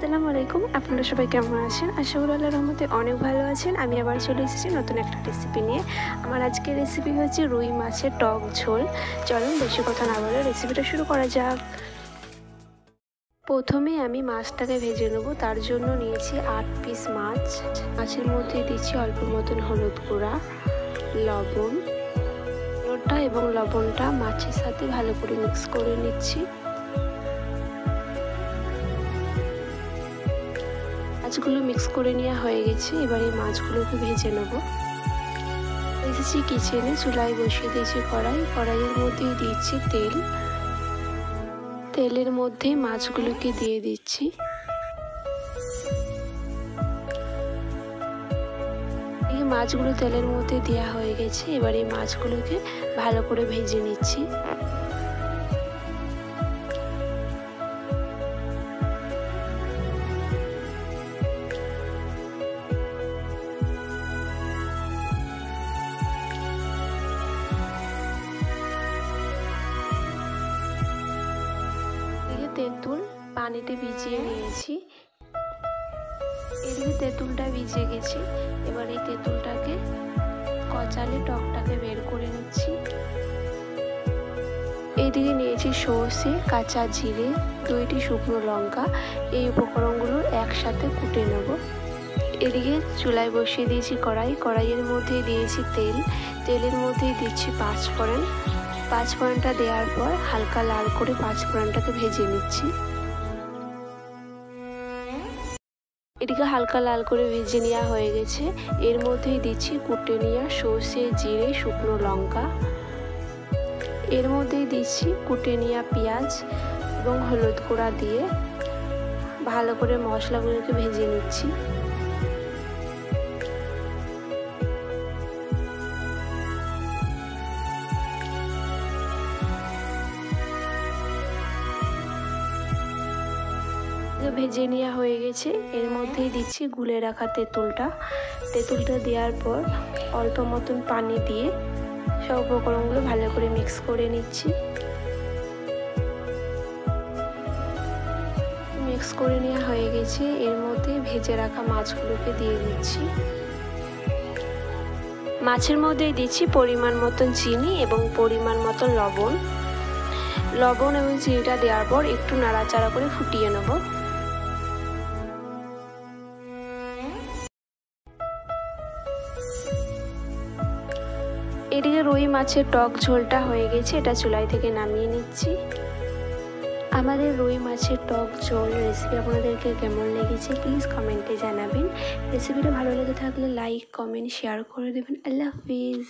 আসসালামু আলাইকুম। আপনারা সবাই কেমন আছেন? আশা করি আল্লাহর রহমতে অনেক ভালো আছেন। আমি আবার চলে এসেছি নতুন একটা রেসিপি নিয়ে। আমার আজকের রেসিপি হচ্ছে রুই মাছের টক ঝোল। চলুন বেশি কথা না বলে রেসিপিটা শুরু করা যাক। প্রথমে আমি মাছটাকে ভেজে নেব। তার জন্য নিয়েছি 8 পিস মাছ। মাছের মধ্যে দিচ্ছি অল্প মতন হলুদ গুঁড়া, লবণ। হলুদটা এবং লবণটা মাছের সাথে ভালো করে মিক্স করে নিচ্ছি। মাছগুলো মিক্স করে নেওয়া হয়ে গেছে। এবার এই মাছগুলোকে ভেজে নেব। এসেছি কিচেনে, চুলায় বসিয়ে দিয়েছি কড়াইয়ের মধ্যেই দিচ্ছি তেল। তেলের মধ্যে মাছগুলোকে দিয়ে দিচ্ছি। এই মাছগুলো তেলের মধ্যে দেওয়া হয়ে গেছে। এবার এই মাছগুলোকে ভালো করে ভেজে নিচ্ছি। তেঁতুল পানিতে ভিজিয়ে নিয়েছি। এদিকে তেঁতুলটা ভিজে গেছে। এবার এই তেঁতুলটাকে কচালে টকটাকে বের করে নিচ্ছি। এইদিকে নিয়েছি সর্ষে, কাঁচা জিরে, 2টি শুকনো লঙ্কা। এই উপকরণগুলো একসাথে কুটে নেব। এদিকে চুলায় বসিয়ে দিয়েছি কড়াইয়ের মধ্যে দিয়েছি তেল। তেলের মধ্যে দিচ্ছি পাঁচফোড়নটা দেওয়ার পর হালকা লাল করে পাঁচফোড়নটাকে ভেজে নিচ্ছি। এটিকে হালকা লাল করে ভেজে নেওয়া হয়ে গেছে। এর মধ্যেই দিচ্ছি কুটে নেওয়া সর্ষে, জিরে, শুকনো লঙ্কা। এর মধ্যেই দিচ্ছি কুটে নেওয়া পেঁয়াজ এবং হলুদ গুঁড়া দিয়ে ভালো করে মশলাগুলোকে ভেজে নিচ্ছি। ভেজে নেওয়া হয়ে গেছে। এর মধ্যেই দিচ্ছি গুলে রাখা তেঁতুলটা দেওয়ার পর অল্প মতন পানি দিয়ে সব উপকরণগুলো ভালো করে মিক্স করে নিচ্ছি। মিক্স করে নেওয়া হয়ে গেছে। এর মধ্যে ভেজে রাখা মাছগুলোকে দিয়ে দিচ্ছি। মাছের মধ্যে দিচ্ছি পরিমাণ মতন চিনি এবং পরিমাণ মতন লবণ এবং চিনিটা দেওয়ার পর একটু নাড়াচাড়া করে ফুটিয়ে নেব। এদিকে রুই মাছের টক ঝোলটা হয়ে গেছে। এটা চুলাই থেকে নামিয়ে নিচ্ছি। আমাদের রুই মাছের টক ঝোল রেসিপি আপনাদেরকে কেমন লেগেছে প্লিজ কমেন্টে জানাবেন। রেসিপিটা ভালো লেগে থাকলে লাইক, কমেন্ট, শেয়ার করে দেবেন। আল্লাহ হাফিজ।